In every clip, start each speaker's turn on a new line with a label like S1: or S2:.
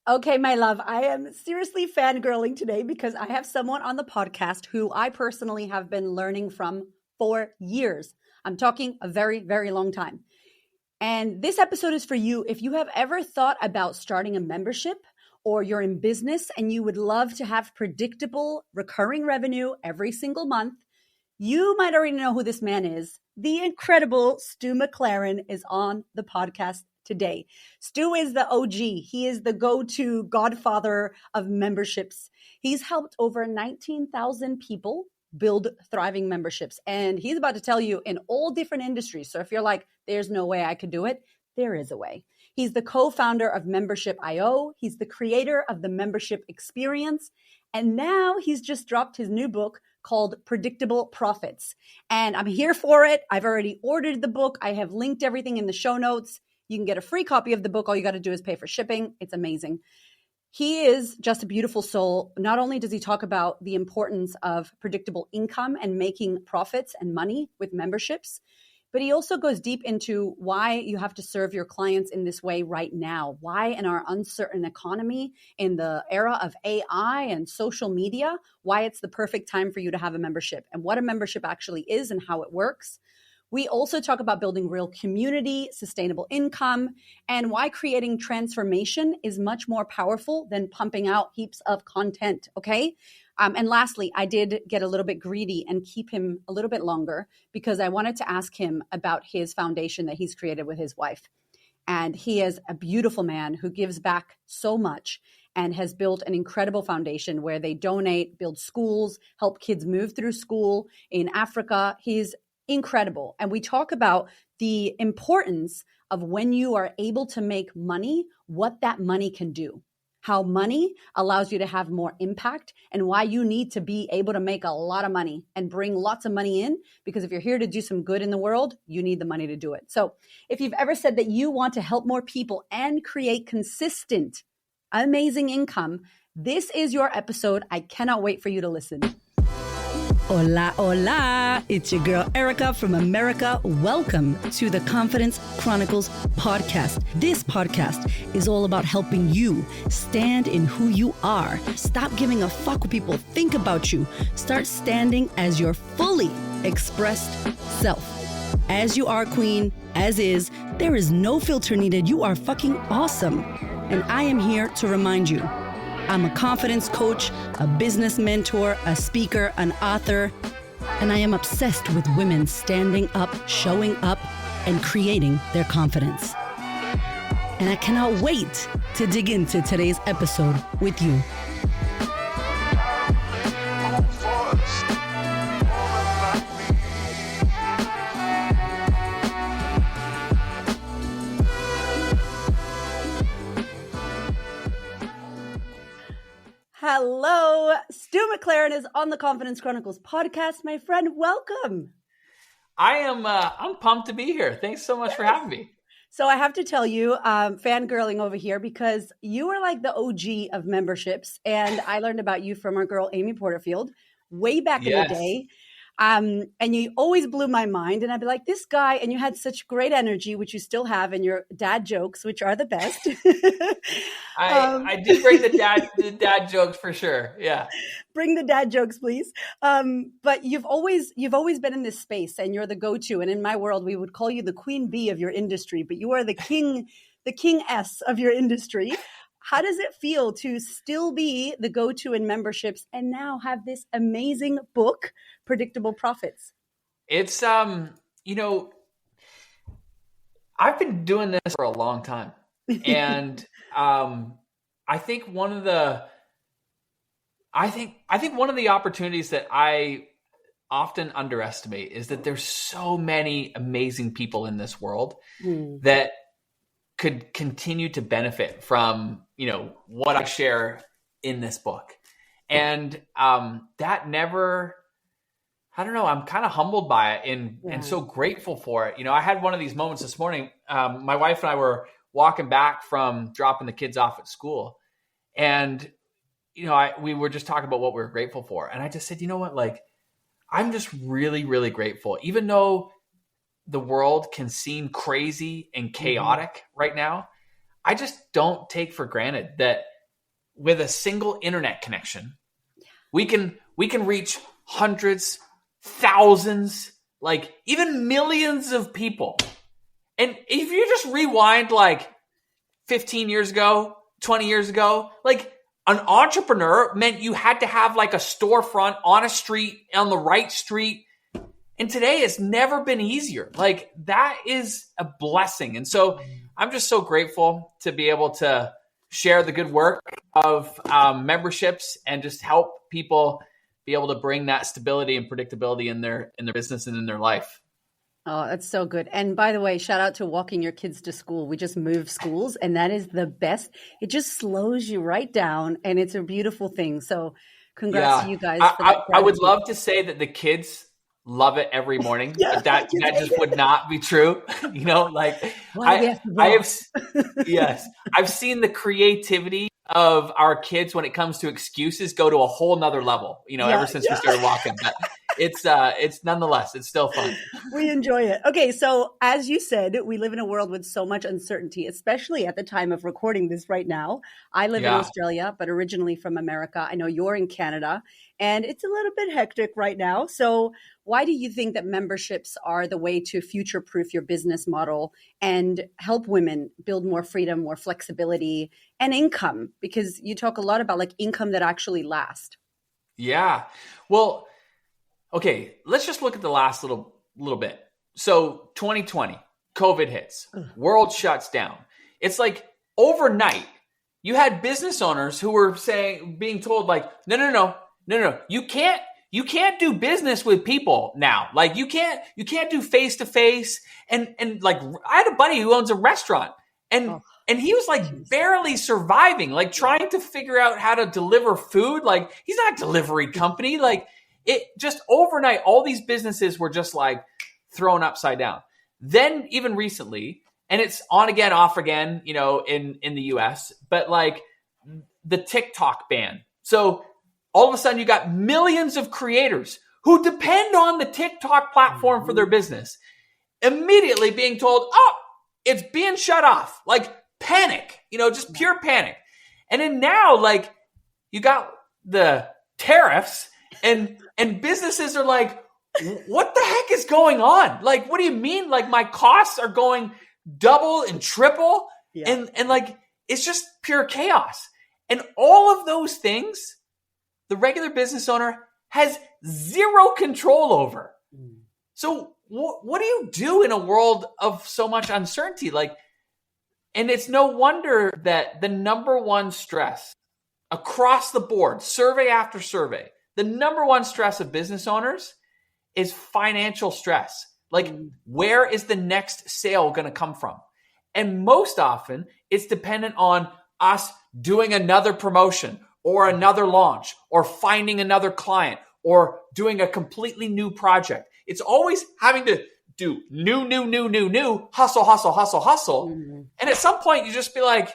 S1: Okay, my love, I am seriously fangirling today because I have someone on the podcast who I personally have been learning from for years. I'm talking a very, very long time. And this episode is for you if you have ever thought about starting a membership or you're in business and you would love to have predictable recurring revenue every single month. You might already know who this man is. The incredible Stu McLaren is on the podcast today. Stu is the OG. He is the go-to godfather of memberships. He's helped over 19,000 people build thriving memberships. And he's about to tell you in all different industries. So if you're like, there's no way I could do it, there is a way. He's the co-founder of Membership.io. He's the creator of the membership experience. And now he's just dropped his new book called Predictable Profits. And I'm here for it. I've already ordered the book. I have linked everything in the show notes. You can get a free copy of the book. All you got to do is pay for shipping. It's amazing. He is just a beautiful soul. Not only does he talk about the importance of predictable income and making profits and money with memberships, but he also goes deep into why you have to serve your clients in this way right now. Why in our uncertain economy, in the era of AI and social media, why it's the perfect time for you to have a membership and what a membership actually is and how it works. We also talk about building real community, sustainable income, and why creating transformation is much more powerful than pumping out heaps of content, okay? And lastly, I did get a little bit greedy and keep him a little bit longer because I wanted to ask him about his foundation that he's created with his wife. And he is a beautiful man who gives back so much and has built an incredible foundation where they donate, build schools, help kids move through school in Africa. He's incredible. And we talk about the importance of when you are able to make money, what that money can do, how money allows you to have more impact, and why you need to be able to make a lot of money and bring lots of money in. Because if you're here to do some good in the world, you need the money to do it. So if you've ever said that you want to help more people and create consistent, amazing income, this is your episode. I cannot wait for you to listen.
S2: Hola, hola. It's your girl, Erica from America. Welcome to the Confidence Chronicles podcast. This podcast is all about helping you stand in who you are. Stop giving a fuck what people think about you. Start standing as your fully expressed self. As you are, queen, as is, there is no filter needed. You are fucking awesome. And I am here to remind you, I'm a confidence coach, a business mentor, a speaker, an author, and I am obsessed with women standing up, showing up, and creating their confidence. And I cannot wait to dig into today's episode with you.
S1: Hello, Stu McLaren is on the Confidence Chronicles podcast. My friend, welcome.
S3: I'm pumped to be here. Thanks so much for having me.
S1: So I have to tell you, fangirling over here because you are like the OG of memberships. And I learned about you from our girl, Amy Porterfield, way back in the day. And you always blew my mind. And I'd be like, this guy, and you had such great energy, which you still have, and your dad jokes, which are the best.
S3: I did bring the dad jokes for sure. Yeah.
S1: Bring the dad jokes, please. But you've always been in this space and you're the go-to. And in my world, we would call you the queen bee of your industry, but you are the king-S of your industry. How does it feel to still be the go-to in memberships and now have this amazing book, Predictable Profits?
S3: It's, I've been doing this for a long time. And I think one of the opportunities that I often underestimate is that there's so many amazing people in this world that could continue to benefit from, what I share in this book. And that never, I don't know, I'm kind of humbled by it and so grateful for it. I had one of these moments this morning. My wife and I were walking back from dropping the kids off at school. And, we were just talking about what we were grateful for. And I just said, you know what, I'm just really, really grateful. Even though the world can seem crazy and chaotic right now, I just don't take for granted that with a single internet connection, we can reach hundreds, thousands, like even millions of people. And if you just rewind like 15 years ago, 20 years ago, like an entrepreneur meant you had to have like a storefront on a street, on the right street. And today it's never been easier. Like that is a blessing. And so I'm just so grateful to be able to share the good work of memberships and just help people be able to bring that stability and predictability in their business and in their life.
S1: Oh, that's so good. And by the way, shout out to walking your kids to school. We just moved schools and that is the best. It just slows you right down and it's a beautiful thing. So congrats to you guys.
S3: I would love to say that the kids love it every morning, but that just would not be true. You know, like I've seen the creativity of our kids when it comes to excuses go to a whole nother level, you know, ever since we started walking. But it's nonetheless, it's still fun.
S1: We enjoy it. Okay. So as you said, we live in a world with so much uncertainty, especially at the time of recording this right now. I live in Australia, but originally from America. I know you're in Canada and it's a little bit hectic right now. So why do you think that memberships are the way to future-proof your business model and help women build more freedom, more flexibility and income? Because you talk a lot about like income that actually lasts.
S3: Yeah. Well, okay, let's just look at the last little bit. So 2020, COVID hits, world shuts down. It's like overnight, you had business owners who were being told like, no, you can't do business with people now. Like you can't do face to face. And like I had a buddy who owns a restaurant and he was like barely surviving, like trying to figure out how to deliver food. Like he's not a delivery company. Like it just overnight, all these businesses were just like thrown upside down. Then even recently, and it's on again, off again, you know, in the US, but like the TikTok ban. So all of a sudden you got millions of creators who depend on the TikTok platform for their business immediately being told, oh, it's being shut off. Like panic, you know, just pure panic. And then now like you got the tariffs and businesses are like, what the heck is going on? Like, what do you mean? Like my costs are going double and triple and like, it's just pure chaos. And all of those things, the regular business owner has zero control over. So what do you do in a world of so much uncertainty? Like, and it's no wonder that the number one stress across the board, survey after survey, the number one stress of business owners is financial stress. Like, where is the next sale going to come from? And most often it's dependent on us doing another promotion or another launch or finding another client or doing a completely new project. It's always having to do new, hustle. And at some point you just be like,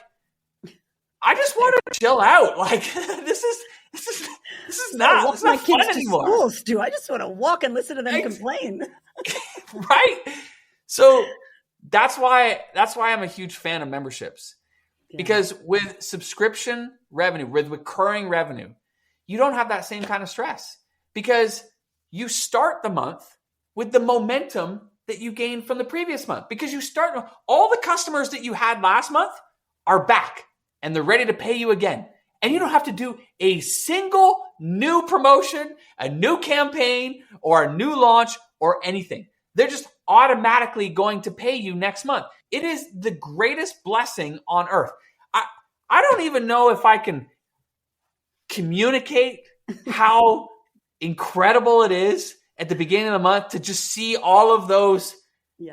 S3: I just want to chill out. Like this is not fun anymore.
S1: School, Stu. I just want to walk and listen to them complain.
S3: Right. So that's why I'm a huge fan of memberships. Because with subscription revenue, with recurring revenue, you don't have that same kind of stress because you start the month with the momentum that you gained from the previous month. Because you start, all the customers that you had last month are back and they're ready to pay you again. And you don't have to do a single new promotion, a new campaign, or a new launch or anything. They're just automatically going to pay you next month. It is the greatest blessing on earth. I don't even know if I can communicate how incredible it is at the beginning of the month to just see all of those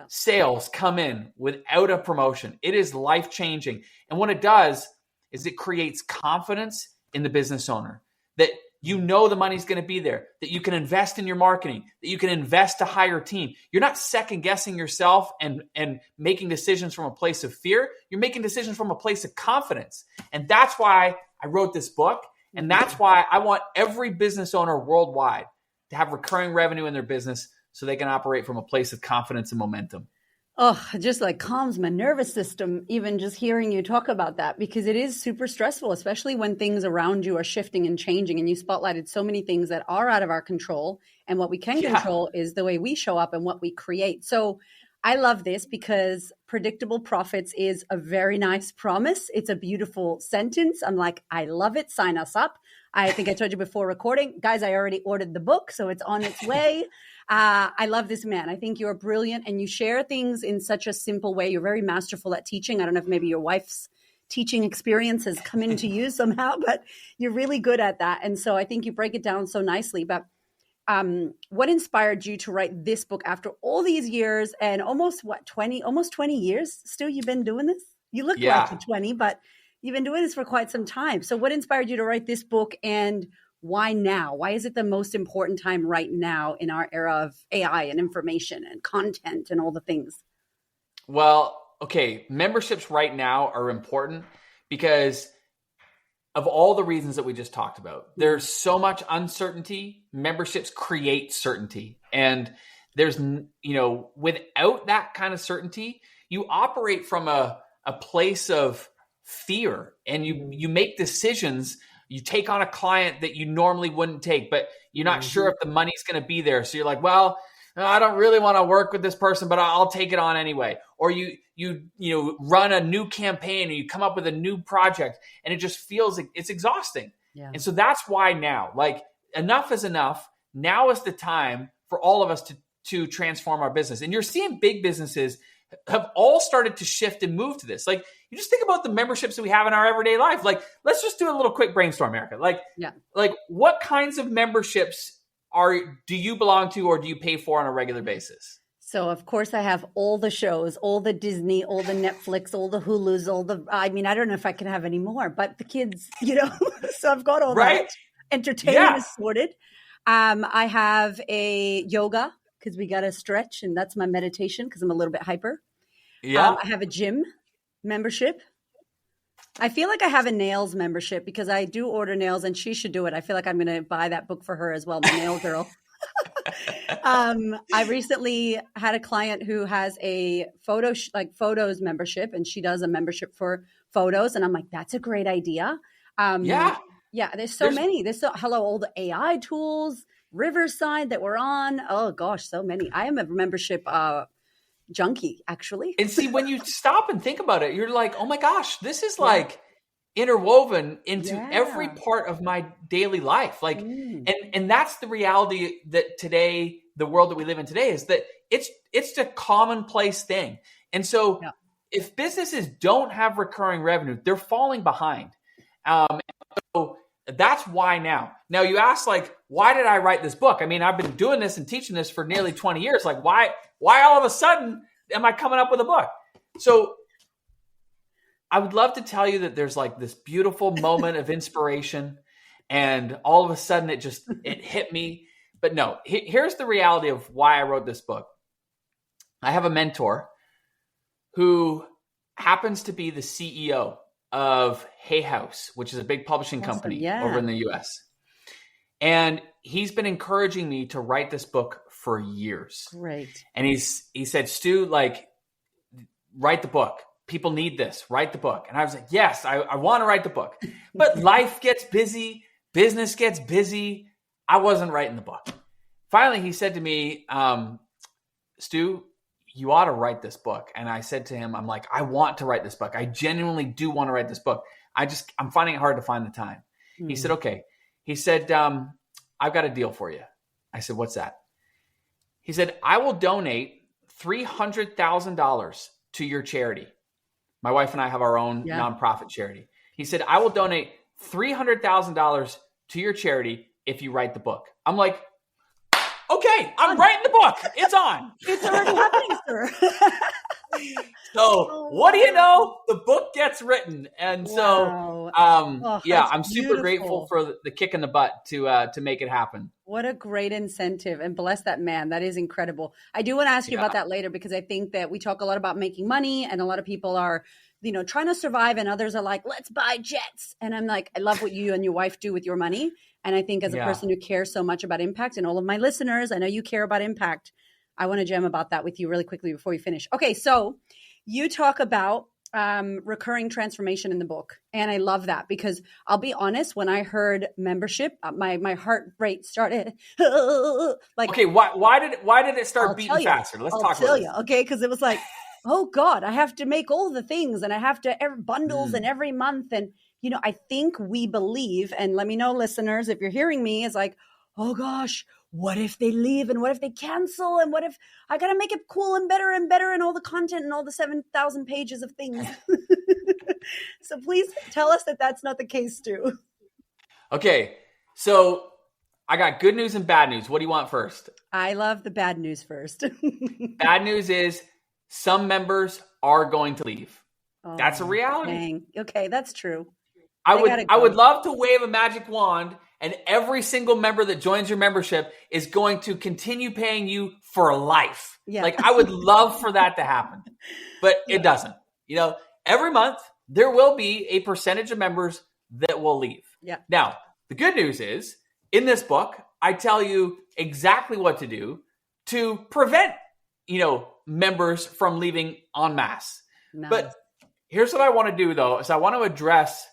S3: sales come in without a promotion. It is life-changing. And what it does is it creates confidence in the business owner that you know the money's going to be there, that you can invest in your marketing, that you can invest to hire a team. You're not second guessing yourself and making decisions from a place of fear. You're making decisions from a place of confidence. And that's why I wrote this book. And that's why I want every business owner worldwide to have recurring revenue in their business so they can operate from a place of confidence and momentum.
S1: Oh, it just like calms my nervous system, even just hearing you talk about that, because it is super stressful, especially when things around you are shifting and changing. And you spotlighted so many things that are out of our control. And what we can
S3: Yeah.
S1: control is the way we show up and what we create. So I love this because predictable profits is a very nice promise. It's a beautiful sentence. I'm like, I love it. Sign us up. I think I told you before recording, guys, I already ordered the book, so it's on its way. I love this man. I think you're brilliant and you share things in such a simple way. You're very masterful at teaching. I don't know if maybe your wife's teaching experience has come into you somehow, but you're really good at that. And so I think you break it down so nicely. But what inspired you to write this book after all these years and almost 20 years still you've been doing this? You look like you're 20, but you've been doing this for quite some time. So what inspired you to write this book, and why now? Why is it the most important time right now in our era of AI and information and content and all the things?
S3: Well, okay, memberships right now are important because of all the reasons that we just talked about. There's so much uncertainty. Memberships create certainty. And there's, without that kind of certainty, you operate from a place of fear, and you make decisions. You take on a client that you normally wouldn't take, but you're not sure if the money's going to be there. So you're like, well, I don't really want to work with this person, but I'll take it on anyway. Or you run a new campaign, and you come up with a new project, and it just feels like it's exhausting. Yeah. And so that's why now, like, enough is enough. Now is the time for all of us to transform our business. And you're seeing big businesses have all started to shift and move to this. Like, you just think about the memberships that we have in our everyday life. Like, let's just do a little quick brainstorm, Erica. Like what kinds of memberships do you belong to, or do you pay for on a regular basis?
S1: So of course I have all the shows, all the Disney, all the Netflix, all the Hulus, I don't know if I can have any more, but the kids, so I've got all that. Entertainment is sorted. I have a yoga, because we got to stretch, and that's my meditation because I'm a little bit hyper. Yeah. I have a gym membership. I feel like I have a nails membership because I do order nails, and she should do it. I feel like I'm going to buy that book for her as well, The Nail Girl. I recently had a client who has a photos membership, and she does a membership for photos. And I'm like, that's a great idea. Yeah. There's many. All the AI tools, Riverside that we're on. Oh gosh, so many. I am a membership junkie, actually.
S3: And see, when you stop and think about it, you're like, oh my gosh, this is like interwoven into every part of my daily life. Like, and that's the reality that today, the world that we live in today, is that it's a commonplace thing. And so if businesses don't have recurring revenue, they're falling behind. So that's why now. Now you ask, like, why did I write this book? I mean, I've been doing this and teaching this for nearly 20 years. Like, why all of a sudden am I coming up with a book? So I would love to tell you that there's like this beautiful moment of inspiration, and all of a sudden it hit me. But no, here's the reality of why I wrote this book. I have a mentor who happens to be the CEO of Hay House, which is a big publishing company over in the US. And he's been encouraging me to write this book for years.
S1: Great.
S3: And he said, Stu, like, write the book. People need this. Write the book. And I was like, yes, I want to write the book. But life gets busy. Business gets busy. I wasn't writing the book. Finally, he said to me, Stu, you ought to write this book. And I said to him, I'm like, I want to write this book. I genuinely do want to write this book. I'm finding it hard to find the time. He said, okay. He said, I've got a deal for you. I said, what's that? He said, I will donate $300,000 to your charity. My wife and I have our own nonprofit charity. He said, I will donate $300,000 to your charity if you write the book. I'm like, okay, I'm writing the book. It's on.
S1: It's already happening, sir.
S3: So what do you know? The book gets written. And so, I'm super grateful for the kick in the butt to make it happen.
S1: What a great incentive, and bless that man. That is incredible. I do want to ask you about that later, because I think that we talk a lot about making money, and a lot of people are, trying to survive, and others are like, let's buy jets. And I'm like, I love what you and your wife do with your money. And I think as a person who cares so much about impact, and all of my listeners, I know you care about impact. I want to jam about that with you really quickly before we finish. Okay, so you talk about recurring transformation in the book. And I love that because I'll be honest, when I heard membership, my heart rate started like,
S3: okay, why did it start beating faster? Let's talk about this.
S1: Okay, because it was like, oh God, I have to make all the things and I have to bundles and every month. And, you know, I think we believe, and let me know, listeners, if you're hearing me, is like, oh gosh, what if they leave and what if they cancel and what if I got to make it cool and better and all the content and all the 7,000 pages of things. So please tell us that that's not the case too.
S3: Okay. So I got good news and bad news. What do you want first?
S1: I love the bad news first.
S3: Bad news is some members are going to leave. Oh, that's a reality.
S1: Dang. Okay. That's true.
S3: I would love to wave a magic wand and every single member that joins your membership is going to continue paying you for life. Yeah. Like I would love for that to happen, but it doesn't. You know, every month there will be a percentage of members that will leave.
S1: Yeah.
S3: Now, the good news is in this book, I tell you exactly what to do to prevent, you know, members from leaving en masse. Nice. But here's what I want to do though, is I want to address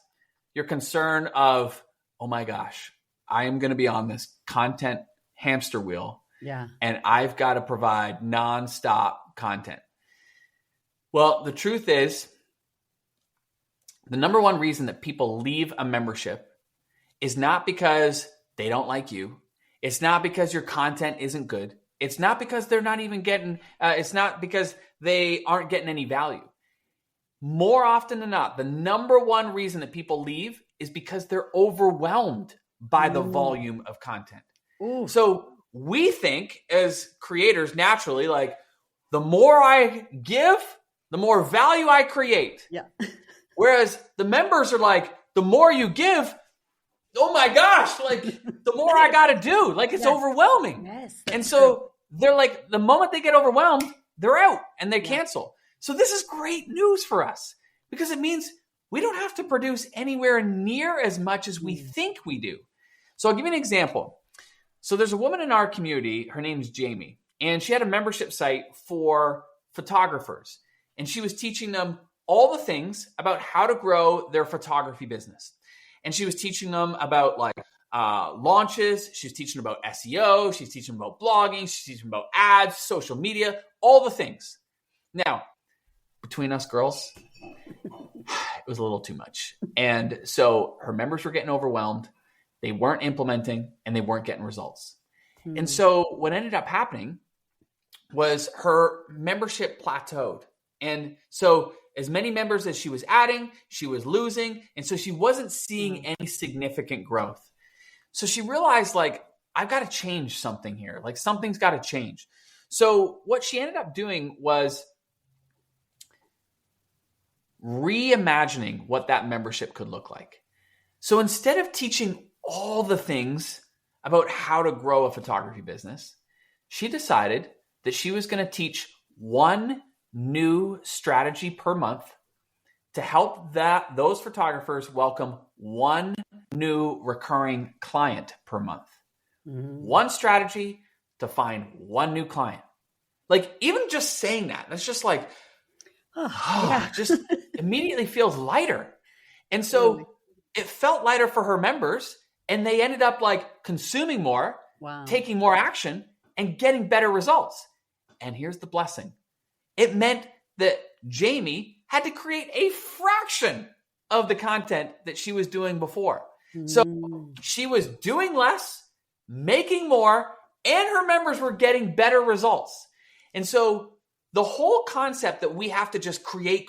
S3: your concern of, oh my gosh, I am going to be on this content hamster wheel.
S1: Yeah.
S3: And I've got to provide nonstop content. Well, the truth is, the number one reason that people leave a membership is not because they don't like you. It's not because your content isn't good. It's not because they're not even getting, it's not because they aren't getting any value. More often than not, the number one reason that people leave is because they're overwhelmed by the volume of content.
S1: Ooh.
S3: So we think as creators naturally, like the more I give, the more value I create.
S1: Yeah.
S3: Whereas the members are like, the more you give, oh my gosh, like the more I got to do, like it's overwhelming.
S1: Yes.
S3: And so they're like, the moment they get overwhelmed, they're out and they cancel. So this is great news for us because it means we don't have to produce anywhere near as much as we think we do. So I'll give you an example. So there's a woman in our community, her name's Jamie, and she had a membership site for photographers. And she was teaching them all the things about how to grow their photography business. And she was teaching them about like launches. She's teaching them about SEO. She's teaching them about blogging. She's teaching them about ads, social media, all the things. Now, between us girls, it was a little too much. And so her members were getting overwhelmed. They weren't implementing and they weren't getting results. And so what ended up happening was her membership plateaued. And so as many members as she was adding, she was losing. And so she wasn't seeing any significant growth. So she realized like, I've got to change something here. Like something's got to change. So what she ended up doing was reimagining what that membership could look like. So instead of teaching all the things about how to grow a photography business, she decided that she was going to teach one new strategy per month to help those photographers welcome one new recurring client per month. One strategy to find one new client. Like even just saying that's just like, just immediately feels lighter. And so it felt lighter for her members and they ended up like consuming more, taking more action and getting better results. And here's the blessing. It meant that Jamie had to create a fraction of the content that she was doing before. So she was doing less, making more, and her members were getting better results. And so the whole concept that we have to just create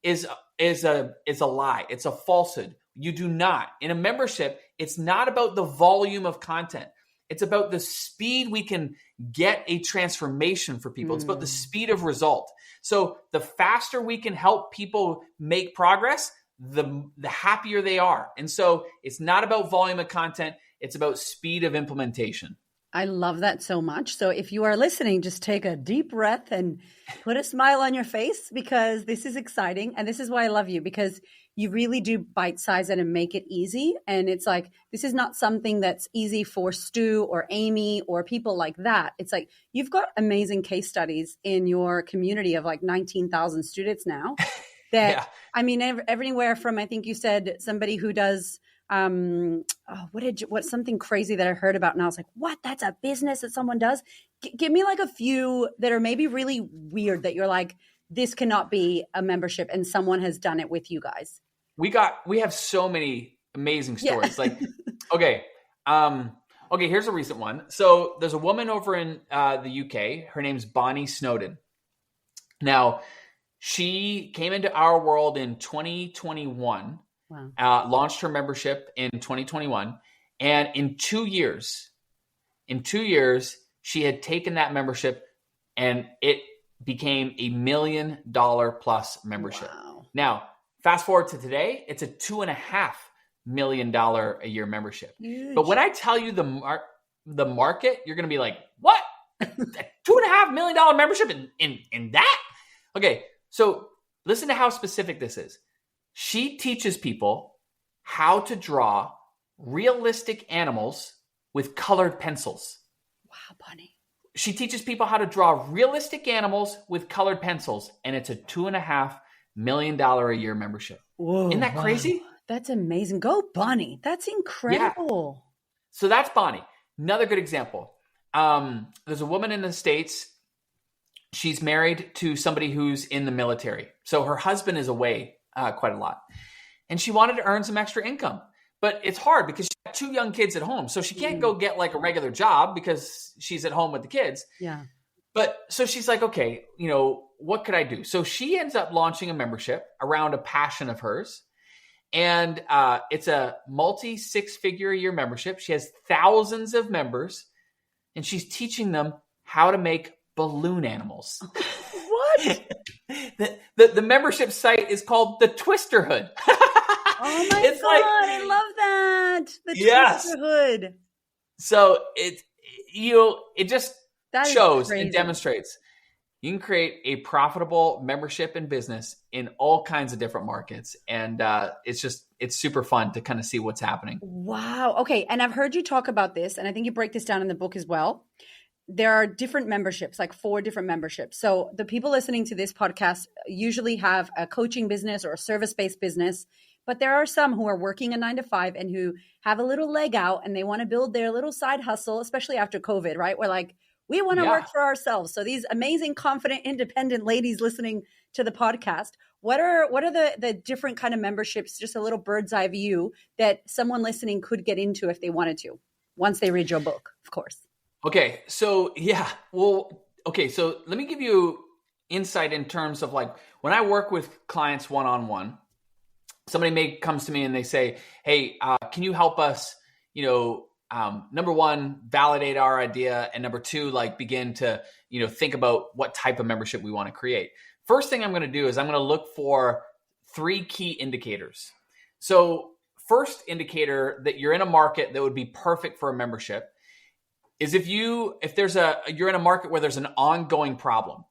S3: is a lie. It's a falsehood. You do not. In a membership, it's not about the volume of content. It's about the speed we can get a transformation for people. It's about the speed of result. So the faster we can help people make progress, the happier they are. And so it's not about volume of content. It's about speed of implementation.
S1: I love that so much. So if you are listening, just take a deep breath and put a smile on your face, because this is exciting. And this is why I love you, because you really do bite size it and make it easy. And it's like, this is not something that's easy for Stu or Amy or people like that. It's like, you've got amazing case studies in your community of like 19,000 students now that,
S3: Yeah.
S1: I mean, everywhere from, I think you said somebody who does, what's something crazy that I heard about, and I was like, what, that's a business that someone does? Give me like a few that are maybe really weird that you're like, this cannot be a membership and someone has done it with you guys.
S3: We have so many amazing stories.
S1: Yeah.
S3: Like, okay. Here's a recent one. So there's a woman over in the UK. Her name's Bonnie Snowden. Now, she came into our world in 2021. Wow. Launched her membership in 2021. And in 2 years, she had taken that membership and it became $1 million plus membership.
S1: Wow.
S3: Now, fast forward to today, it's a $2.5 million a year membership.
S1: Huge.
S3: But when I tell you the market, you're going to be like, what? A $2.5 million membership in that? Okay. So listen to how specific this is. She teaches people how to draw realistic animals with colored pencils.
S1: Wow, Bonnie.
S3: She teaches people how to draw realistic animals with colored pencils, and it's a $2.5 million a year membership.
S1: Whoa,
S3: isn't that crazy?
S1: That's amazing. Go, Bonnie. That's incredible.
S3: Yeah. So that's Bonnie. Another good example. There's a woman in the States. She's married to somebody who's in the military. So her husband is away quite a lot. And she wanted to earn some extra income. But it's hard because she's got 2 young kids at home. So she can't go get like a regular job because she's at home with the kids.
S1: Yeah.
S3: But so she's like, okay, what could I do? So she ends up launching a membership around a passion of hers. And it's a multi-6-figure a year membership. She has thousands of members. And she's teaching them how to make balloon animals.
S1: What?
S3: The membership site is called the Twister Hood.
S1: Oh my God, I love that. The Twister Hood.
S3: So it just
S1: that
S3: shows and demonstrates you can create a profitable membership and business in all kinds of different markets. And it's super fun to kind of see what's happening.
S1: Wow. Okay. And I've heard you talk about this, and I think you break this down in the book as well. There are different memberships, like 4 different memberships. So the people listening to this podcast usually have a coaching business or a service-based business, but there are some who are working a 9-to-5 and who have a little leg out and they want to build their little side hustle, especially after COVID, right? We're like, we want to work for ourselves. So these amazing, confident, independent ladies listening to the podcast, what are the different kind of memberships, just a little bird's eye view that someone listening could get into if they wanted to, once they read your book, of course?
S3: Okay. So so let me give you insight in terms of like when I work with clients one-on-one, somebody comes to me and they say, hey, can you help us, number one, validate our idea. And number 2, like begin to, think about what type of membership we want to create. First thing I'm going to do is I'm going to look for 3 key indicators. So first indicator that you're in a market that would be perfect for a membership is if you're in a market where there's an ongoing problem.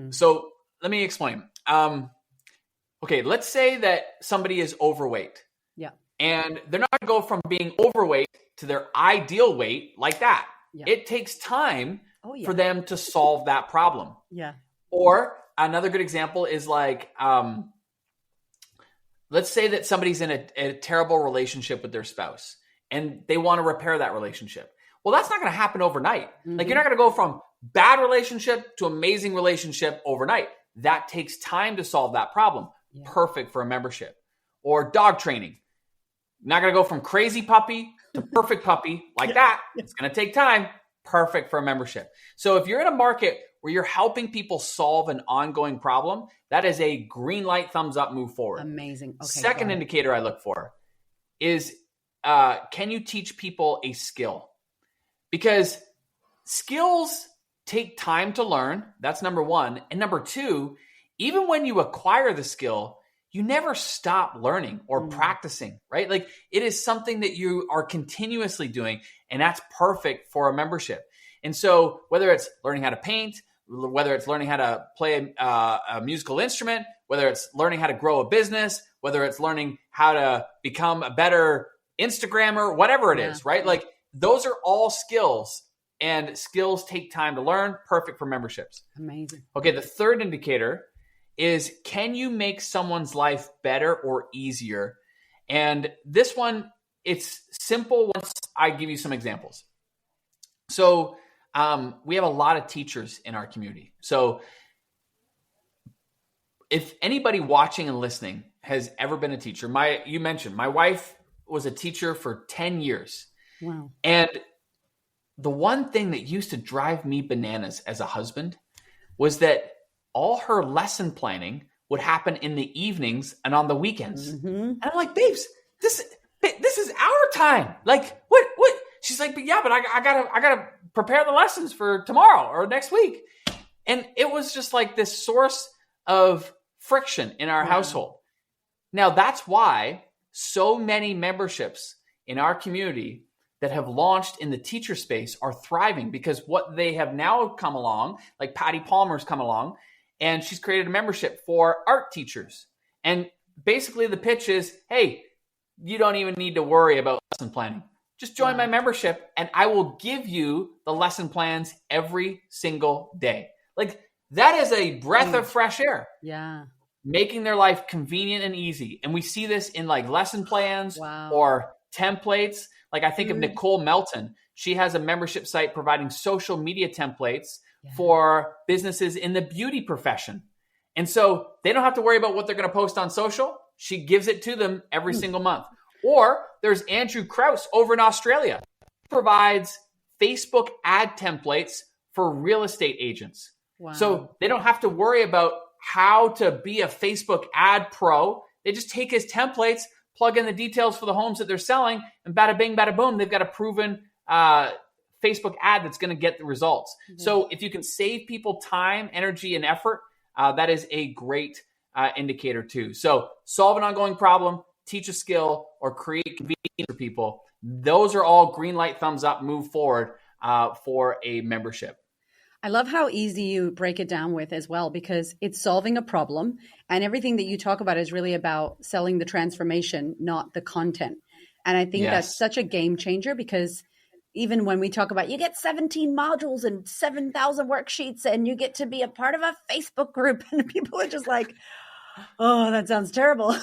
S3: So let me explain. Okay, let's say that somebody is overweight.
S1: Yeah. And
S3: they're not going to go from being overweight to their ideal weight like that. Yeah. It takes time for them to solve that problem.
S1: Yeah.
S3: Or another good example is like, let's say that somebody's in a terrible relationship with their spouse and they want to repair that relationship. Well, that's not going to happen overnight. Mm-hmm. Like you're not going to go from bad relationship to amazing relationship overnight. That takes time to solve that problem. Yeah. Perfect for a membership. Or dog training. Not going to go from crazy puppy to perfect puppy like that. It's going to take time. Perfect for a membership. So if you're in a market where you're helping people solve an ongoing problem, that is a green light, thumbs up, move forward.
S1: Amazing. Okay,
S3: second indicator I look for is, can you teach people a skill? Because skills take time to learn. That's number 1. And number 2, even when you acquire the skill, you never stop learning or practicing, right? Like it is something that you are continuously doing, and that's perfect for a membership. And so whether it's learning how to paint, whether it's learning how to play a musical instrument, whether it's learning how to grow a business, whether it's learning how to become a better Instagrammer, whatever it is, right? Like those are all skills, and skills take time to learn. Perfect for memberships.
S1: Amazing.
S3: Okay, the third indicator is, can you make someone's life better or easier? And this one, it's simple once I give you some examples. So we have a lot of teachers in our community. So if anybody watching and listening has ever been a teacher, you mentioned my wife was a teacher for 10 years.
S1: Wow.
S3: And the one thing that used to drive me bananas as a husband was that all her lesson planning would happen in the evenings and on the weekends. And I'm like, babes, this is our time. Like, what? She's like, but I gotta prepare the lessons for tomorrow or next week. And it was just like this source of friction in our household. Now that's why so many memberships in our community that have launched in the teacher space are thriving, because what they have now come along, like Patty Palmer's come along, and she's created a membership for art teachers. And basically the pitch is, hey, you don't even need to worry about lesson planning. Just join my membership and I will give you the lesson plans every single day. Like that is a breath of fresh air.
S1: Yeah.
S3: Making their life convenient and easy. And we see this in like lesson plans or templates. Like I think of Nicole Melton. She has a membership site providing social media templates for businesses in the beauty profession. And so they don't have to worry about what they're going to post on social. She gives it to them every single month. Or there's Andrew Krause over in Australia. He provides Facebook ad templates for real estate agents. Wow. So they don't have to worry about how to be a Facebook ad pro. They just take his templates, plug in the details for the homes that they're selling, and bada bing, bada boom, they've got a proven Facebook ad that's going to get the results. So if you can save people time, energy, and effort, that is a great indicator too. So solve an ongoing problem, teach a skill, or create convenience for people. Those are all green light, thumbs up, move forward for a membership.
S1: I love how easy you break it down with as well, because it's solving a problem, and everything that you talk about is really about selling the transformation, not the content. And I think that's such a game changer, because even when we talk about you get 17 modules and 7,000 worksheets and you get to be a part of a Facebook group, and people are just like, oh, that sounds terrible.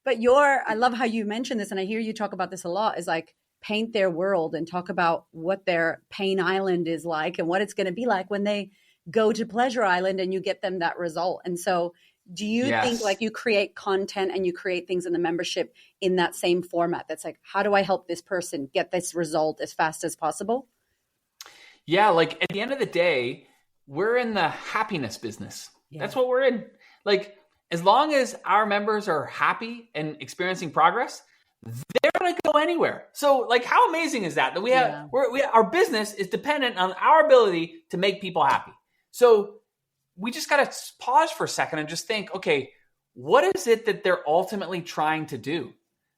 S1: But I love how you mentioned this, and I hear you talk about this a lot, is like paint their world and talk about what their pain island is like and what it's going to be like when they go to Pleasure Island and you get them that result. And so do you think like you create content and you create things in the membership in that same format? That's like, how do I help this person get this result as fast as possible?
S3: Yeah. Like at the end of the day, we're in the happiness business. Yeah. That's what we're in. Like, as long as our members are happy and experiencing progress, they're going to go anywhere. So like, how amazing is that we have, our business is dependent on our ability to make people happy. So we just got to pause for a second and just think, okay, what is it that they're ultimately trying to do?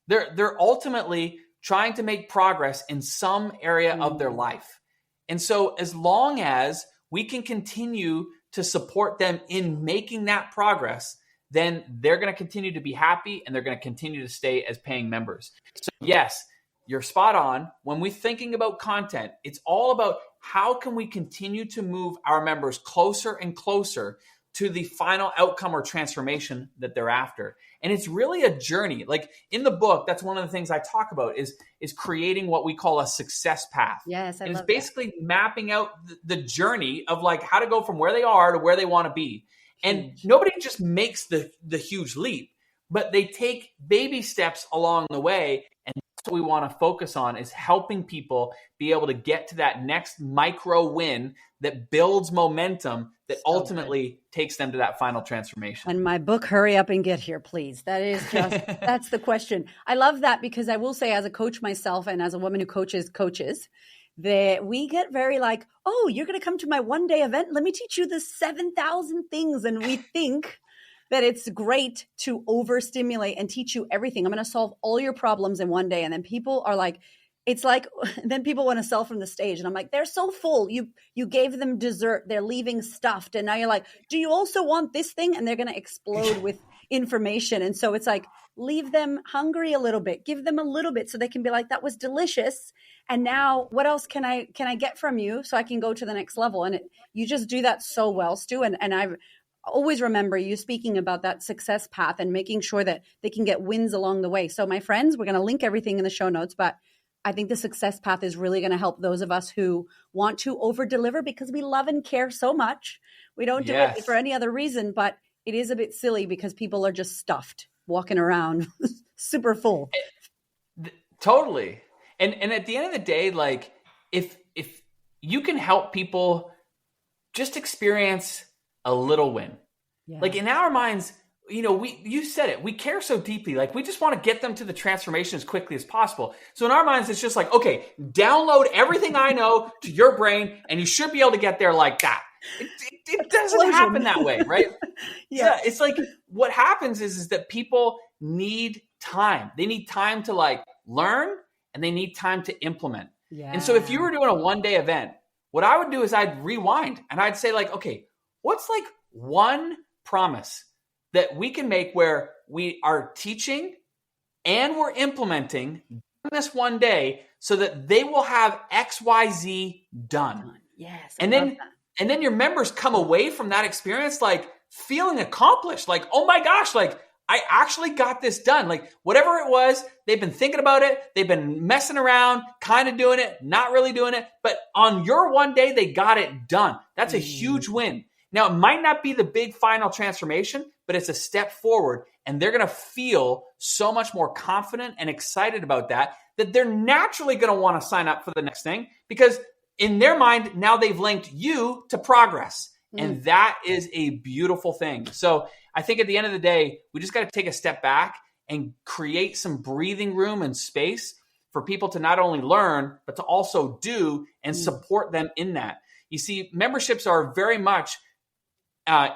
S3: They're ultimately trying to make progress in some area of their life. And so as long as we can continue to support them in making that progress, then they're going to continue to be happy and they're going to continue to stay as paying members. So yes, you're spot on. When we're thinking about content, it's all about how can we continue to move our members closer and closer to the final outcome or transformation that they're after. And it's really a journey. Like in the book, that's one of the things I talk about is creating what we call a success path.
S1: Yes, I love
S3: it's basically mapping out the journey of like how to go from where they are to where they want to be. And nobody just makes the huge leap, but they take baby steps along the way. And that's what we want to focus on, is helping people be able to get to that next micro win that builds momentum that ultimately takes them to that final transformation.
S1: And my book, Hurry Up and Get Here, please. That is just, that's the question. I love that, because I will say, as a coach myself and as a woman who coaches, that we get very like, oh, you're going to come to my one-day event. Let me teach you the 7,000 things. And we think that it's great to overstimulate and teach you everything. I'm going to solve all your problems in one day. And then people are like, it's like, then people want to sell from the stage. And I'm like, they're so full. You gave them dessert. They're leaving stuffed. And now you're like, do you also want this thing? And they're going to explode with information. And so it's like, leave them hungry a little bit, give them a little bit so they can be like, that was delicious. And now what else can I get from you so I can go to the next level? And you just do that so well, Stu. And I always remember you speaking about that success path and making sure that they can get wins along the way. So my friends, we're going to link everything in the show notes, but I think the success path is really going to help those of us who want to over deliver because we love and care so much. We don't do it for any other reason, but it is a bit silly because people are just stuffed, walking around super full.
S3: Totally. And at the end of the day, like if you can help people just experience a little win, like in our minds, you said it, we care so deeply. Like we just want to get them to the transformation as quickly as possible. So in our minds, it's just like, okay, download everything I know to your brain and you should be able to get there like that. It doesn't happen that way, right? Yeah. It's like what happens is that people need time. They need time to like learn and they need time to implement. Yeah. And so if you were doing a one-day event, what I would do is I'd rewind and I'd say like, okay, what's like one promise that we can make where we are teaching and we're implementing this one day so that they will have XYZ done. Yes. And then your members come away from that experience like feeling accomplished, like, oh my gosh, like I actually got this done. Like whatever it was, they've been thinking about it. They've been messing around, kind of doing it, not really doing it. But on your one day, they got it done. That's a huge win. Now, it might not be the big final transformation, but it's a step forward. And they're going to feel so much more confident and excited about that they're naturally going to want to sign up for the next thing because in their mind, now they've linked you to progress. And that is a beautiful thing. So I think at the end of the day, we just got to take a step back and create some breathing room and space for people to not only learn, but to also do and support them in that. You see, memberships are very much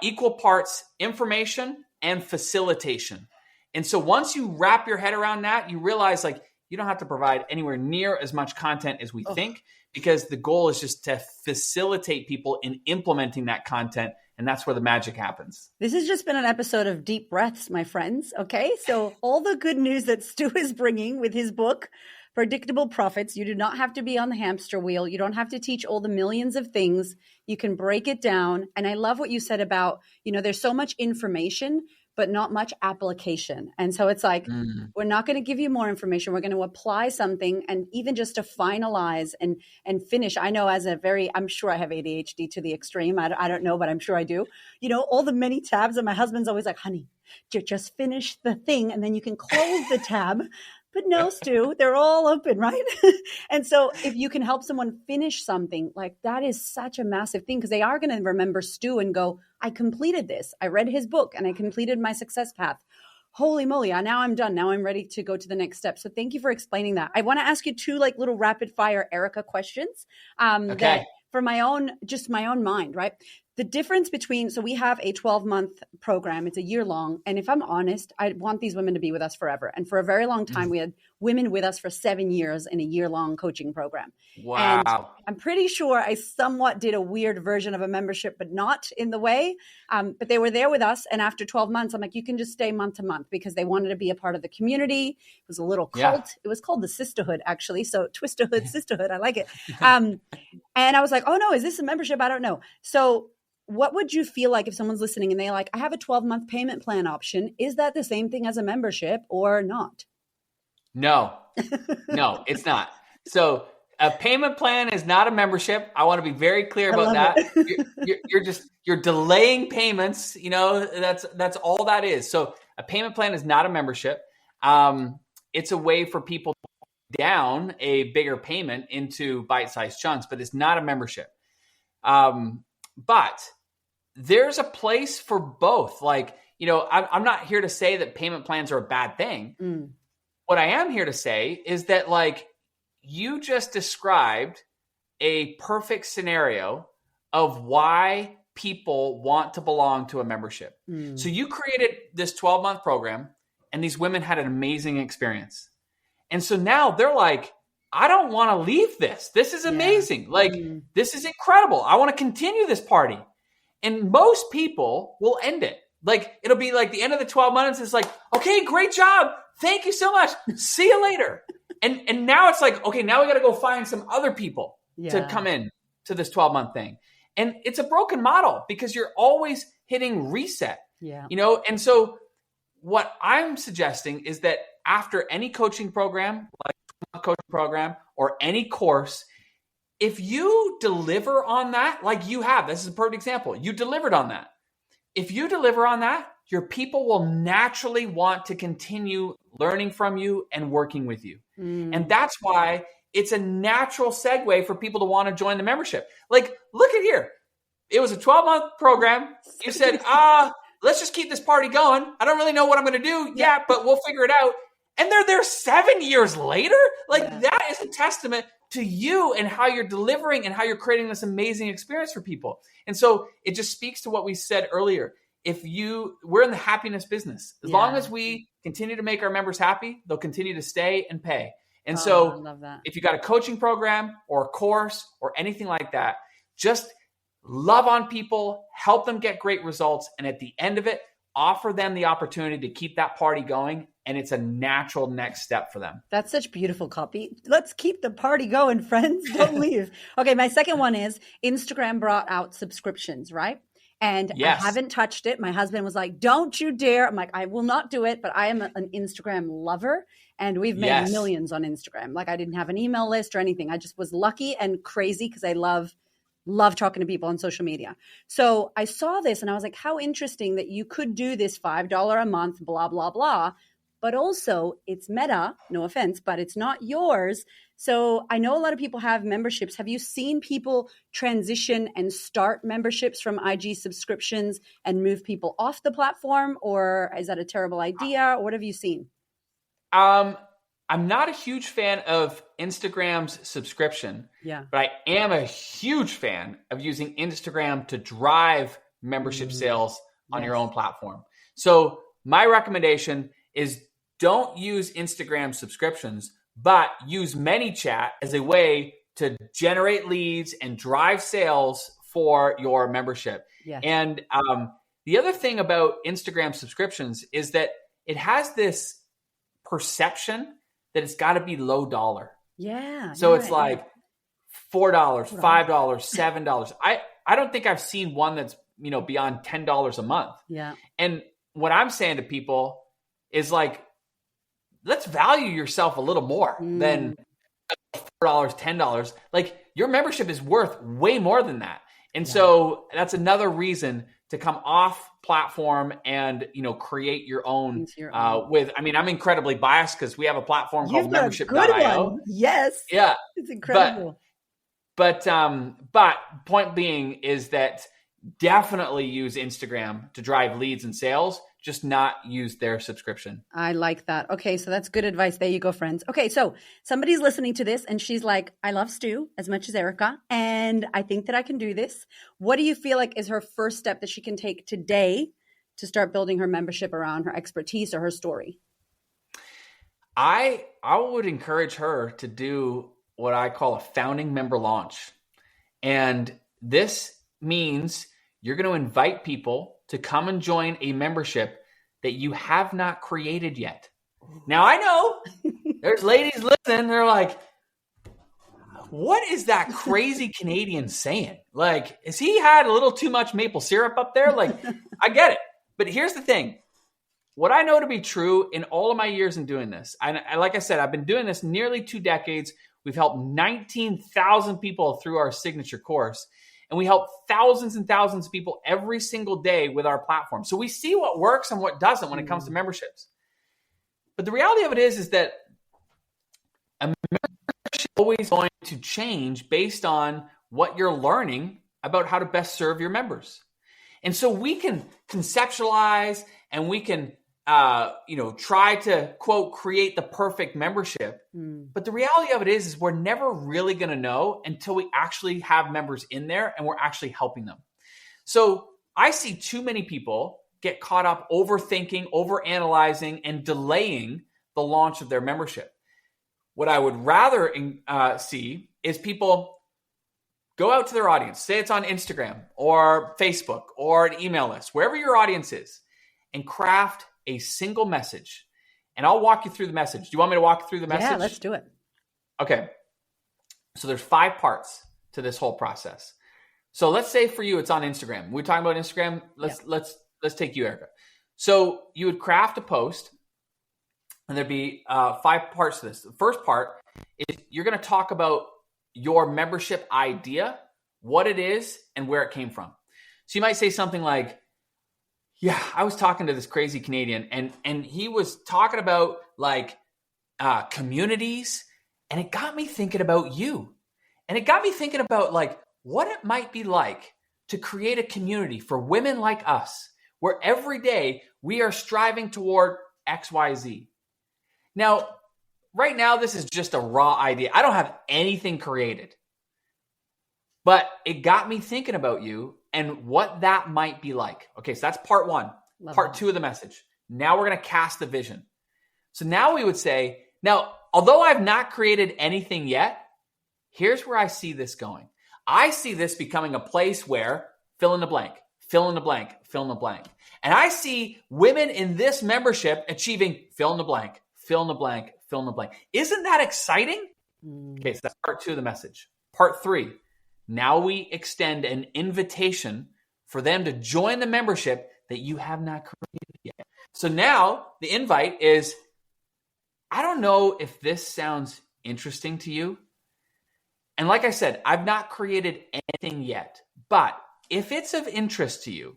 S3: equal parts information and facilitation. And so once you wrap your head around that, you realize like you don't have to provide anywhere near as much content as we think, because the goal is just to facilitate people in implementing that content. And that's where the magic happens.
S1: This has just been an episode of Deep Breaths, my friends. Okay. So all the good news that Stu is bringing with his book, Predictable Profits, you do not have to be on the hamster wheel. You don't have to teach all the millions of things. You can break it down. And I love what you said about, there's so much information, but not much application. And so it's like, we're not going to give you more information. We're going to apply something, and even just to finalize and finish. I know I'm sure I have ADHD to the extreme. I don't know, but I'm sure I do. All the many tabs, and my husband's always like, honey, just finish the thing and then you can close the tab. But no, Stu, they're all open, right? And so if you can help someone finish something, like that is such a massive thing, because they are going to remember Stu and go, I completed this. I read his book and I completed my success path. Holy moly, now I'm done. Now I'm ready to go to the next step. So thank you for explaining that. I want to ask you two like little rapid fire Erica questions that for my own mind, right? The difference between, so we have a 12-month program. It's a year long. And if I'm honest, I want these women to be with us forever. And for a very long time, we had women with us for 7 years in a year-long coaching program.
S3: Wow.
S1: And I'm pretty sure I somewhat did a weird version of a membership, but not in the way. But they were there with us. And after 12 months, I'm like, you can just stay month to month, because they wanted to be a part of the community. It was a little cult. Yeah. It was called the Sisterhood, actually. So Twisterhood, Sisterhood. I like it. And I was like, oh no, is this a membership? I don't know. So what would you feel like if someone's listening and they're like, I have a 12-month payment plan option. Is that the same thing as a membership or not?
S3: No, it's not. So a payment plan is not a membership. I want to be very clear about that. You're delaying payments. That's all that is. So a payment plan is not a membership. It's a way for people to down a bigger payment into bite-sized chunks, but it's not a membership. But there's a place for both. Like, I'm not here to say that payment plans are a bad thing. What I am here to say is that, like, you just described a perfect scenario of why people want to belong to a membership. So you created this 12-month program, and these women had an amazing experience. And so now they're like, I don't want to leave this. This is amazing. Like, this is incredible. I want to continue this party. And most people will end it. Like, it'll be like the end of the 12 months. It's like, okay, great job. Thank you so much. See you later. And now it's like, okay, now we got to go find some other people to come in to this 12-month thing. And it's a broken model because you're always hitting reset, you know? And so what I'm suggesting is that after any coaching program, like coaching program or any course, if you deliver on that, like you have, this is a perfect example. You delivered on that. If you deliver on that, your people will naturally want to continue learning from you and working with you. And that's why it's a natural segue for people to want to join the membership. Like, look at here. It was a 12-month program. You said, let's just keep this party going. I don't really know what I'm going to do yet, but we'll figure it out. And they're there 7 years later. Like, that is a testament to you and how you're delivering and how you're creating this amazing experience for people. And so it just speaks to what we said earlier. We're in the happiness business. As long as we continue to make our members happy, they'll continue to stay and pay. And so
S1: I love that.
S3: If you got a coaching program or a course or anything like that, just love on people, help them get great results. And at the end of it, offer them the opportunity to keep that party going. And it's a natural next step for them.
S1: That's such beautiful copy. Let's keep the party going, friends. Don't leave. Okay, my second one is Instagram brought out subscriptions, right? And I haven't touched it. My husband was like, don't you dare. I'm like, I will not do it. But I am an Instagram lover. And we've made millions on Instagram. Like, I didn't have an email list or anything. I just was lucky and crazy because I love talking to people on social media. So I saw this and I was like, how interesting that you could do this $5 a month, blah, blah, blah. But also it's Meta, no offense, but it's not yours. So I know a lot of people have memberships. Have you seen people transition and start memberships from IG subscriptions and move people off the platform? Or is that a terrible idea? Or what have you seen?
S3: I'm not a huge fan of Instagram's subscription, but I am a huge fan of using Instagram to drive membership sales on your own platform. So my recommendation is don't use Instagram subscriptions, but use ManyChat as a way to generate leads and drive sales for your membership. Yes. And the other thing about Instagram subscriptions is that it has this perception that it's got to be low dollar. Yeah. So it's like $4, $5, $7. I don't think I've seen one that's, beyond $10 a month. Yeah. And what I'm saying to people is like, let's value yourself a little more than $4, $10. Like, your membership is worth way more than that. And so that's another reason to come off platform and, create your own, I'm incredibly biased because we have a platform called membership.io.
S1: Yes.
S3: Yeah.
S1: It's incredible.
S3: But point being is that definitely use Instagram to drive leads and sales, just not use their subscription.
S1: I like that. Okay. So that's good advice. There you go, friends. Okay. So somebody's listening to this and she's like, I love Stu as much as Erica, and I think that I can do this. What do you feel like is her first step that she can take today to start building her membership around her expertise or her story?
S3: I would encourage her to do what I call a founding member launch. And this means you're going to invite people to come and join a membership that you have not created yet. Now, I know there's ladies listening. They're like, what is that crazy Canadian saying? Like, has he had a little too much maple syrup up there? Like, I get it. But here's the thing. What I know to be true in all of my years in doing this, and like I said, I've been doing this nearly 2 decades. We've helped 19,000 people through our signature course. And we help thousands and thousands of people every single day with our platform. So we see what works and what doesn't when it comes to memberships. But the reality of it is that a membership is always going to change based on what you're learning about how to best serve your members. And so we can conceptualize and we can try to, quote, create the perfect membership. But the reality of it is we're never really going to know until we actually have members in there and we're actually helping them. So I see too many people get caught up overthinking, overanalyzing, and delaying the launch of their membership. What I would rather see is people go out to their audience, say it's on Instagram or Facebook or an email list, wherever your audience is, and craft a single message. And I'll walk you through the message. Do you want me to walk you through the message?
S1: Yeah, let's do it.
S3: Okay. So there's 5 parts to this whole process. So let's say for you, it's on Instagram. We're talking about Instagram. Let's take you, Erica. So you would craft a post, and there'd be 5 parts to this. The first part is you're going to talk about your membership idea, what it is, and where it came from. So you might say something like, yeah, I was talking to this crazy Canadian, and he was talking about like communities, and it got me thinking about you. And it got me thinking about like what it might be like to create a community for women like us, where every day we are striving toward XYZ. Now, right now, this is just a raw idea. I don't have anything created, but it got me thinking about you and what that might be like. Okay, so that's part 1. Part 2 of the message. Now we're going to cast the vision. So now we would say, now, although I've not created anything yet, here's where I see this going. I see this becoming a place where fill in the blank, fill in the blank, fill in the blank. And I see women in this membership achieving fill in the blank, fill in the blank, fill in the blank. Isn't that exciting? Okay, so that's part 2 of the message. Part 3, now we extend an invitation for them to join the membership that you have not created yet. So now the invite is, I don't know if this sounds interesting to you. And like I said, I've not created anything yet, but if it's of interest to you,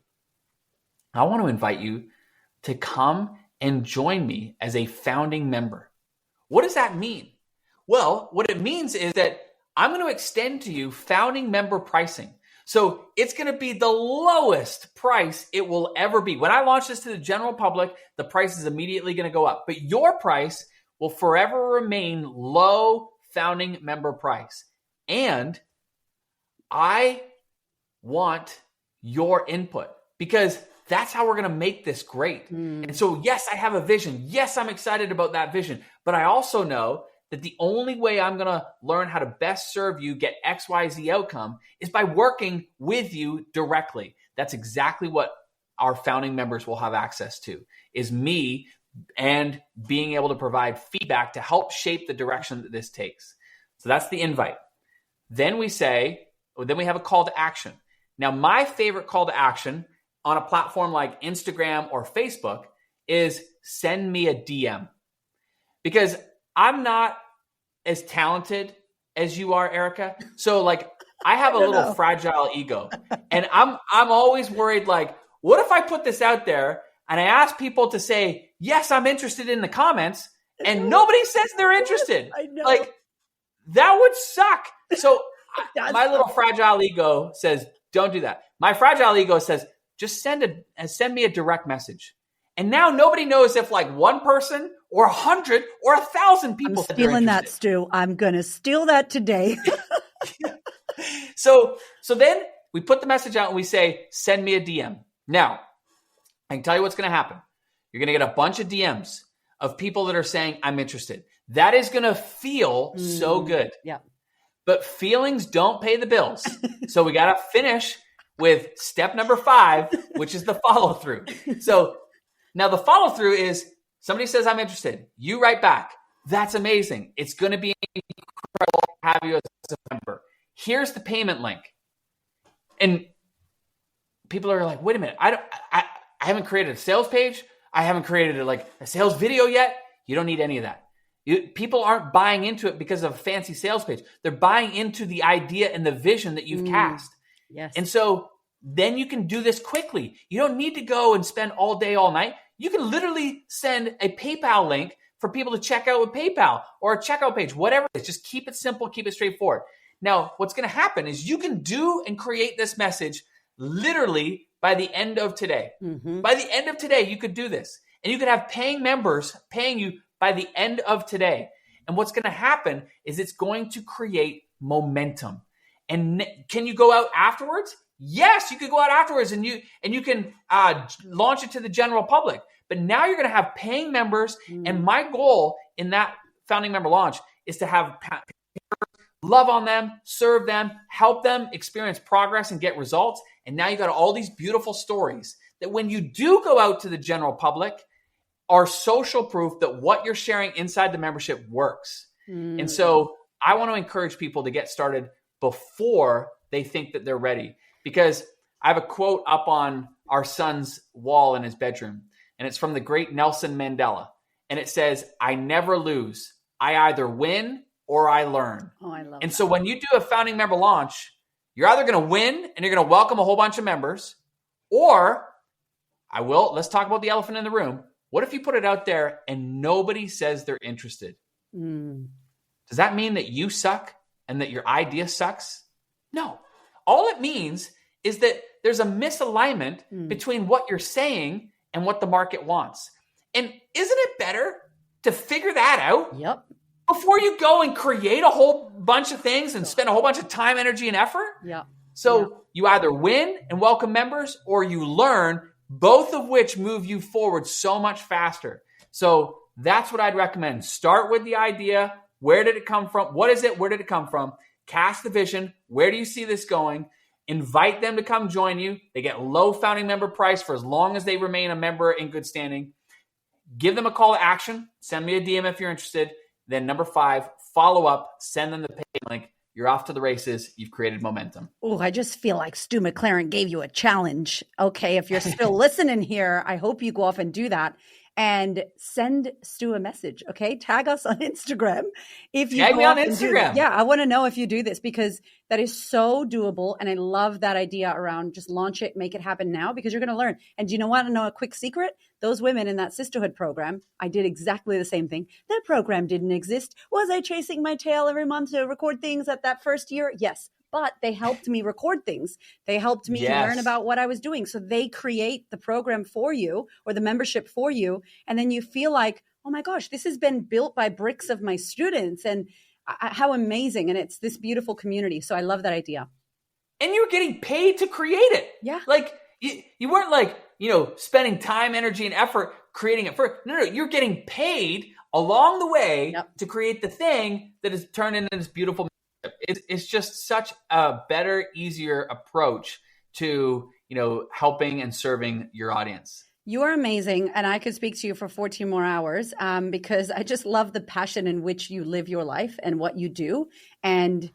S3: I want to invite you to come and join me as a founding member. What does that mean? Well, what it means is that I'm going to extend to you founding member pricing. So it's going to be the lowest price it will ever be. When I launch this to the general public, the price is immediately going to go up. But your price will forever remain low founding member price. And I want your input because that's how we're going to make this great. And so, yes, I have a vision. Yes, I'm excited about that vision. But I also know that the only way I'm going to learn how to best serve you, get XYZ outcome, is by working with you directly. That's exactly what our founding members will have access to, is me and being able to provide feedback to help shape the direction that this takes. So that's the invite. Then we have a call to action. Now, my favorite call to action on a platform like Instagram or Facebook is send me a DM. Because I'm not as talented as you are, Erica. So like I have a little fragile ego. And I'm always worried, like, what if I put this out there and I ask people to say, yes, I'm interested in the comments, and nobody says they're interested?
S1: I know.
S3: Like, that would suck. So my little fragile ego says, don't do that. My fragile ego says, just send me a direct message. And now nobody knows if like one person or 100 or 1,000 people.
S1: I'm stealing that, Stu. I'm going to steal that today.
S3: So then we put the message out and we say, send me a DM. Now, I can tell you what's going to happen. You're going to get a bunch of DMs of people that are saying, I'm interested. That is going to feel so good.
S1: Yeah.
S3: But feelings don't pay the bills. So we got to finish with step number 5, which is the follow through. So now the follow through is somebody says, I'm interested. You write back. That's amazing. It's going to be incredible to have you as a member. Here's the payment link. And people are like, wait a minute. I haven't created a sales page. I haven't created a sales video yet. You don't need any of that. People aren't buying into it because of a fancy sales page. They're buying into the idea and the vision that you've cast.
S1: Yes.
S3: And so then you can do this quickly. You don't need to go and spend all day, all night. You can literally send a PayPal link for people to check out with PayPal or a checkout page, whatever it is. Just keep it simple, keep it straightforward. Now, what's going to happen is you can do and create this message literally by the end of today. Mm-hmm. By the end of today, you could do this. And you could have paying members paying you by the end of today. And what's going to happen is it's going to create momentum. And can you go out afterwards? Yes, you could go out afterwards and you can launch it to the general public. But now you're going to have paying members. And my goal in that founding member launch is to have love on them, serve them, help them experience progress and get results. And now you got all these beautiful stories that when you do go out to the general public are social proof that what you're sharing inside the membership works. And so I want to encourage people to get started before they think that they're ready. Because I have a quote up on our son's wall in his bedroom, and it's from the great Nelson Mandela. And it says, I never lose. I either win or I learn.
S1: Oh, I love
S3: And
S1: that.
S3: so when you do a founding member launch, you're either going to win and you're going to welcome a whole bunch of members, or let's talk about the elephant in the room. What if you put it out there and nobody says they're interested? Does that mean that you suck and that your idea sucks? No. All it means is that there's a misalignment between what you're saying and what the market wants. And isn't it better to figure that out before you go and create a whole bunch of things and spend a whole bunch of time, energy, and effort? So you either win and welcome members, or you learn, both of which move you forward so much faster. So that's what I'd recommend. Start with the idea. Where did it come from? What is it? Where did it come from? Cast the vision. Where do you see this going? Invite them to come join you. They get low founding member price for as long as they remain a member in good standing. Give them a call to action. Send me a DM if you're interested. Then number 5, follow up. Send them the pay link. You're off to the races. You've created momentum.
S1: Oh, I just feel like Stu McLaren gave you a challenge. Okay, if you're still listening here, I hope you go off and do that. And send Stu a message, okay? Tag us on Instagram. If you
S3: Tag me on Instagram.
S1: Yeah, I want to know if you do this, because that is so doable. And I love that idea around just launch it, make it happen now, because you're going to learn. And do you want to know a quick secret? Those women in that sisterhood program, I did exactly the same thing. That program didn't exist. Was I chasing my tail every month to record things at that first year? Yes. But they helped me record things. They helped me learn about what I was doing. So they create the program for you, or the membership for you. And then you feel like, oh my gosh, this has been built by bricks of my students, and how amazing. And it's this beautiful community. So I love that idea.
S3: And you're getting paid to create it.
S1: Yeah.
S3: Like you weren't like, spending time, energy, and effort creating it first. No, you're getting paid along the way to create the thing that is turned into this beautiful. It's just such a better, easier approach to, helping and serving your audience.
S1: You are amazing. And I could speak to you for 14 more hours because I just love the passion in which you live your life and what you do, and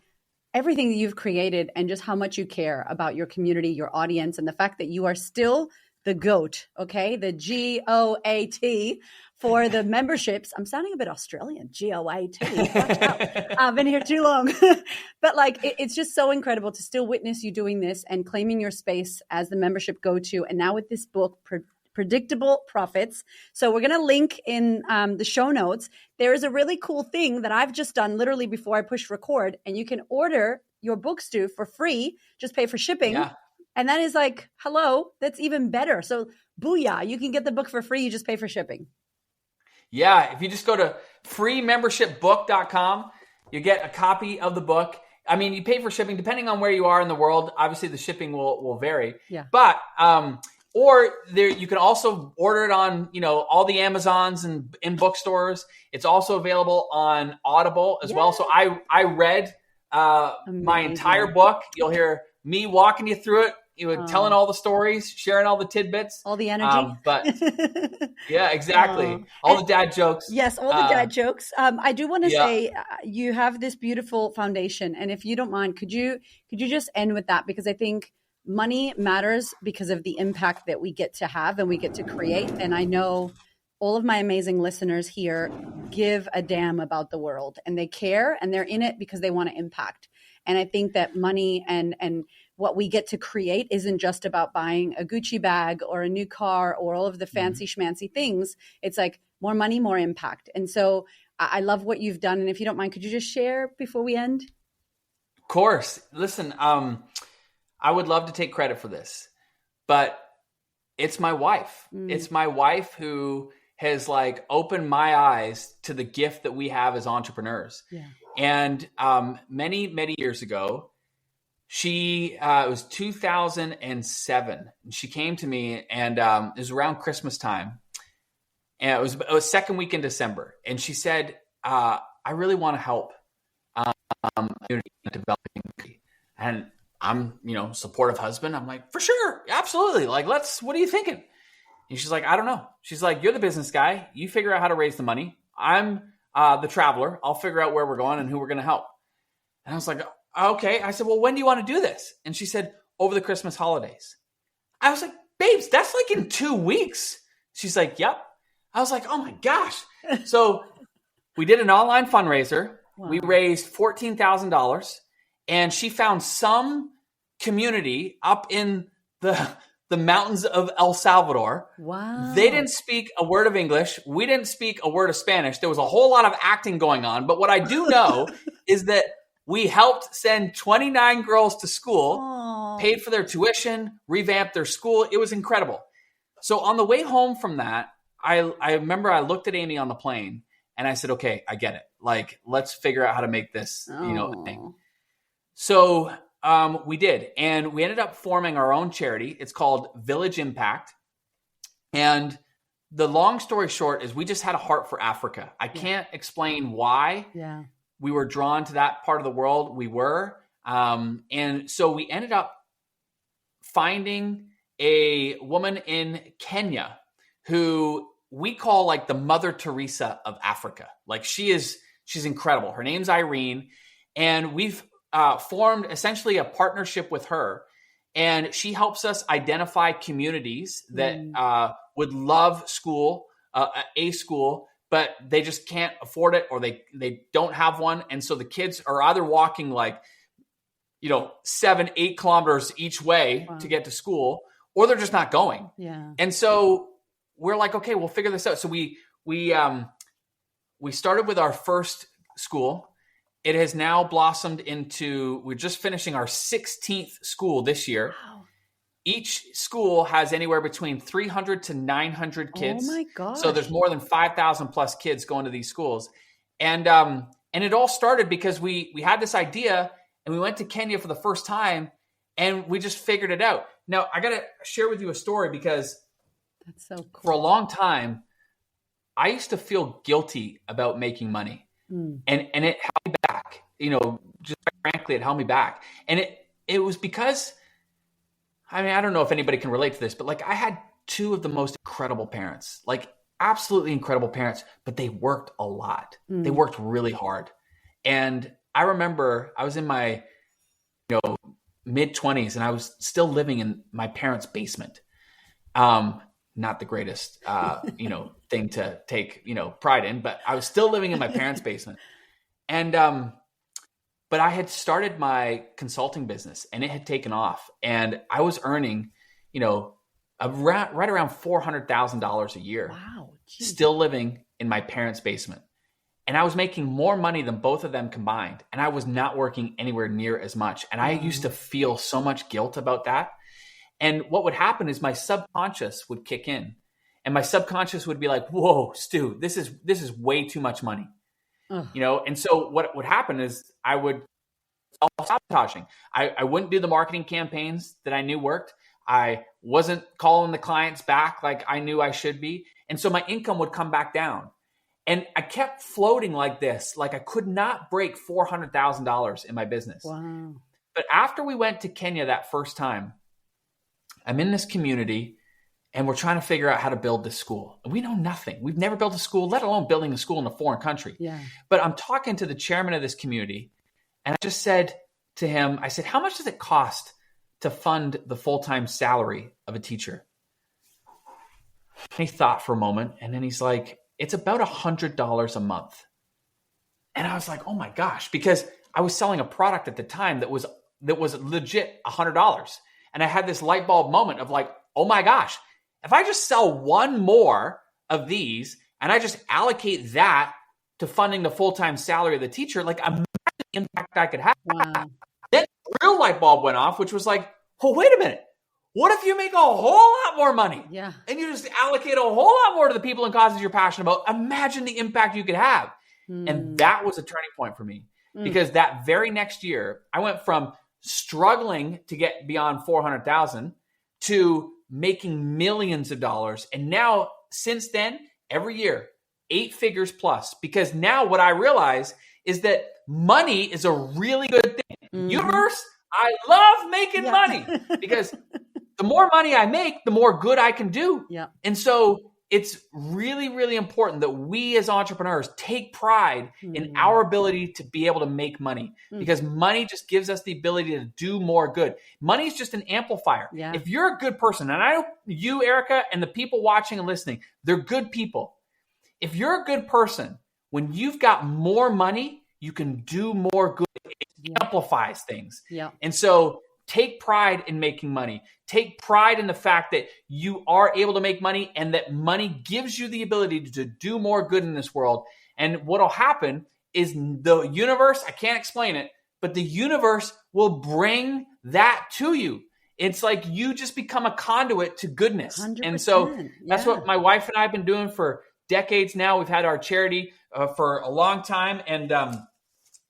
S1: everything that you've created, and just how much you care about your community, your audience, and the fact that you are still the GOAT, okay? The GOAT for the memberships. I'm sounding a bit Australian, GOAT. I've been here too long. But it's just so incredible to still witness you doing this and claiming your space as the membership go-to. And now with this book, Predictable Profits. So we're going to link in the show notes. There is a really cool thing that I've just done literally before I push record, and you can order your book, Stu, for free. Just pay for shipping.
S3: Yeah.
S1: And that is hello, that's even better. So booyah, you can get the book for free. You just pay for shipping.
S3: Yeah. If you just go to freemembershipbook.com, you get a copy of the book. I mean, you pay for shipping depending on where you are in the world. Obviously, the shipping will vary.
S1: Yeah.
S3: But or there, you can also order it on all the Amazons and in bookstores. It's also available on Audible as well. So I read my entire book. You'll hear me walking you through it. Telling all the stories, sharing all the tidbits,
S1: all the energy.
S3: But yeah, exactly. All the dad jokes.
S1: Yes, all the dad jokes. I do want to say you have this beautiful foundation, and if you don't mind, could you just end with that? Because I think money matters because of the impact that we get to have and we get to create. And I know all of my amazing listeners here give a damn about the world, and they care, and they're in it because they want to impact. And I think that money and what we get to create isn't just about buying a Gucci bag or a new car or all of the fancy schmancy things. It's more money, more impact. And so I love what you've done. And if you don't mind, could you just share before we end?
S3: Of course. Listen, I would love to take credit for this, but it's my wife. It's my wife who has opened my eyes to the gift that we have as entrepreneurs.
S1: Yeah.
S3: And many, many years ago, it was 2007. She came to me, and it was around Christmas time. And it was second week in December. And she said, I really want to help community developing. And I'm, supportive husband. I'm like, for sure. Absolutely. Like, what are you thinking? And she's like, I don't know. She's like, you're the business guy. You figure out how to raise the money. I'm the traveler. I'll figure out where we're going and who we're going to help. And I was like, okay. I said, well, when do you want to do this? And she said, over the Christmas holidays. I was like, babes, that's like in 2 weeks. She's like, yep. I was like, oh my gosh. So we did an online fundraiser. Wow. We raised $14,000, and she found some community up in the mountains of El Salvador.
S1: Wow.
S3: They didn't speak a word of English. We didn't speak a word of Spanish. There was a whole lot of acting going on. But what I do know is that we helped send 29 girls to school,
S1: Aww.
S3: Paid for their tuition, revamped their school. It was incredible. So on the way home from that, I remember I looked at Amy on the plane and I said, okay, I get it. Like, let's figure out how to make this, a thing. So we did. And we ended up forming our own charity. It's called Village Impact. And the long story short is we just had a heart for Africa. I can't explain why we were drawn to that part of the world. We were. And so we ended up finding a woman in Kenya who we call like the Mother Teresa of Africa. Like she's incredible. Her name's Irene. And we've formed essentially a partnership with her. And she helps us identify communities that would love school, a school, but they just can't afford it or they don't have one. And so the kids are either walking like, 7-8 kilometers each way to get to school, or they're just not going.
S1: Yeah.
S3: And so we're like, okay, we'll figure this out. So we started with our first school. It has now blossomed into, we're just finishing our 16th school this year.
S1: Wow.
S3: Each school has anywhere between 300 to 900 kids.
S1: Oh my gosh.
S3: So there's more than 5,000 plus kids going to these schools. And it all started because we had this idea and we went to Kenya for the first time and we just figured it out. Now I got to share with you a story because
S1: that's so cool.
S3: For a long time, I used to feel guilty about making money. And it held me back, just frankly, it held me back. And it was because, I don't know if anybody can relate to this, but like I had two of the most incredible parents, like absolutely incredible parents, but they worked a lot. They worked really hard. And I remember I was in my, mid-20s and I was still living in my parents' basement. Not the greatest, thing to take, pride in, but I was still living in my parents' basement. And, but I had started my consulting business and it had taken off and I was earning, right around $400,000 a year.
S1: Wow. Geez.
S3: Still living in my parents' basement. And I was making more money than both of them combined. And I was not working anywhere near as much. And I used to feel so much guilt about that. And what would happen is my subconscious would kick in and my subconscious would be like, whoa, Stu, this is way too much money, And so what would happen is I would self-sabotaging. I wouldn't do the marketing campaigns that I knew worked. I wasn't calling the clients back like I knew I should be. And so my income would come back down. And I kept floating like this, like I could not break $400,000 in my business.
S1: Wow.
S3: But after we went to Kenya that first time, I'm in this community and we're trying to figure out how to build this school. And we know nothing. We've never built a school, let alone building a school in a foreign country.
S1: Yeah.
S3: But I'm talking to the chairman of this community and I just said to him, I said, how much does it cost to fund the full-time salary of a teacher? And he thought for a moment and then he's like, it's about $100 a month. And I was like, oh my gosh, because I was selling a product at the time that was legit $100. And I had this light bulb moment of like, oh my gosh, if I just sell one more of these and I just allocate that to funding the full-time salary of the teacher, like imagine the impact I could have.
S1: Wow.
S3: Then the real light bulb went off, which was like, oh, wait a minute. What if you make a whole lot more money?
S1: Yeah.
S3: And you just allocate a whole lot more to the people and causes you're passionate about? Imagine the impact you could have. And that was a turning point for me because that very next year, I went from struggling to get beyond 400,000 to making millions of dollars. And now, since then, every year, 8 figures plus. Because now what I realize is that money is a really good thing. Mm-hmm. Universe, I love making money because the more money I make, the more good I can do.
S1: Yeah.
S3: And so it's really, really important that we as entrepreneurs take pride in our ability to be able to make money, because money just gives us the ability to do more good. Money is just an amplifier. Yeah. If you're a good person, and I know you, Erica, and the people watching and listening, they're good people. If you're a good person, when you've got more money, you can do more good. It amplifies things. Yeah. And so take pride in making money. Take pride in the fact that you are able to make money and that money gives you the ability to do more good in this world. And what'll happen is the universe, I can't explain it, but the universe will bring that to you. It's like you just become a conduit to goodness. 100%. And so that's what my wife and I have been doing for decades now. We've had our charity for a long time. And,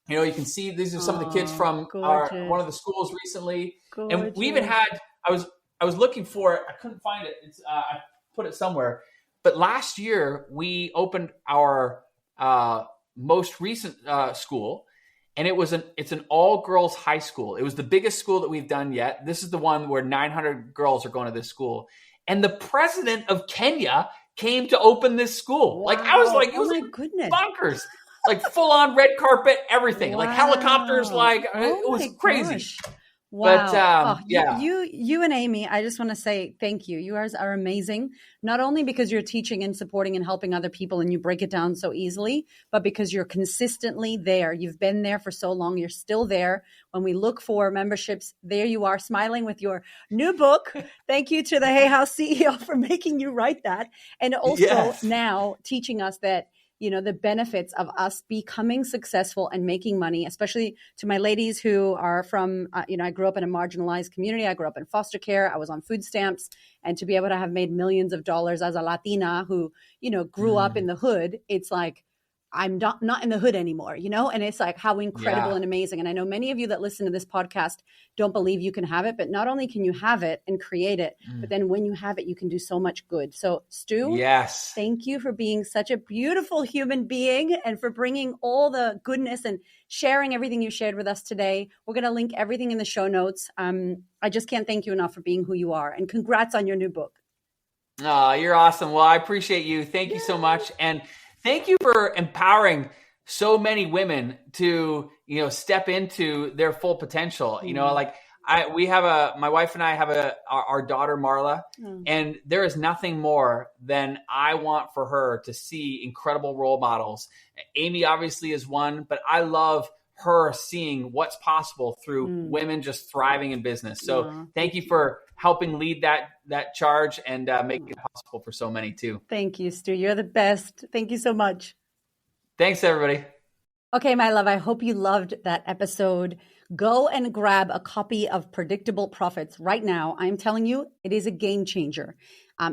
S3: you know, you can see these are some of the kids from one of the schools recently. Gorgeous. And we even had, I was looking for it. I couldn't find it. I put it somewhere. But last year we opened our most recent school, and it's an all girls high school. It was the biggest school that we've done yet. This is the one where 900 girls are going to this school. And the president of Kenya came to open this school. Wow. Like I was like, it was like bonkers. Like full on red carpet, everything. Wow. Like helicopters, like it was crazy.
S1: Gosh. Wow.
S3: But yeah.
S1: You and Amy, I just want to say thank you. You guys are amazing. Not only because you're teaching and supporting and helping other people and you break it down so easily, but because you're consistently there. You've been there for so long. You're still there. When we look for memberships, there you are smiling with your new book. Thank you to the Hay House CEO for making you write that. And also now teaching us that, you know, the benefits of us becoming successful and making money, especially to my ladies who are from, I grew up in a marginalized community. I grew up in foster care. I was on food stamps. And to be able to have made millions of dollars as a Latina who, grew up in the hood, it's like, I'm not in the hood anymore, and it's like how incredible and amazing. And I know many of you that listen to this podcast don't believe you can have it, but not only can you have it and create it, but then when you have it, you can do so much good. So Stu, thank you for being such a beautiful human being and for bringing all the goodness and sharing everything you shared with us today. We're going to link everything in the show notes. I just can't thank you enough for being who you are, and congrats on your new book.
S3: Oh, you're awesome. Well, I appreciate you. Thank you so much. And thank you for empowering so many women to, step into their full potential. My wife and I have our daughter, Marla, and there is nothing more than I want for her to see incredible role models. Amy obviously is one, but I love her seeing what's possible through women just thriving in business. So thank you for helping lead that charge and make it possible for so many too.
S1: Thank you, Stu. You're the best. Thank you so much.
S3: Thanks, everybody.
S1: Okay, my love, I hope you loved that episode. Go and grab a copy of Predictable Profits right now. I'm telling you, it is a game changer.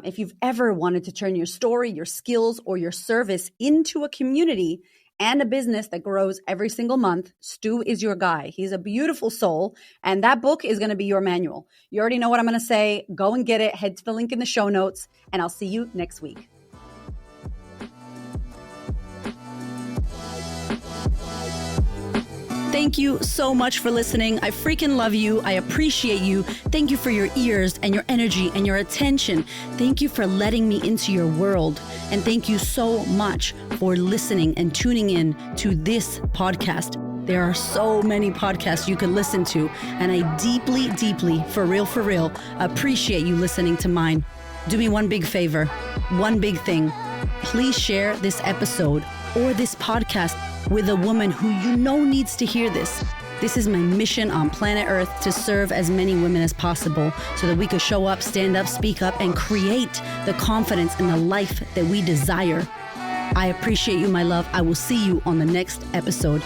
S1: If you've ever wanted to turn your story, your skills, or your service into a community and a business that grows every single month, Stu is your guy. He's a beautiful soul, and that book is going to be your manual. You already know what I'm going to say. Go and get it. Head to the link in the show notes, and I'll see you next week.
S2: Thank you so much for listening. I freaking love you. I appreciate you. Thank you for your ears and your energy and your attention. Thank you for letting me into your world. And thank you so much for listening and tuning in to this podcast. There are so many podcasts you can listen to, and I deeply, deeply, for real, appreciate you listening to mine. Do me one big favor, one big thing. Please share this episode or this podcast with a woman who needs to hear this. This is my mission on planet Earth, to serve as many women as possible so that we could show up, stand up, speak up, and create the confidence and the life that we desire. I appreciate you, my love. I will see you on the next episode.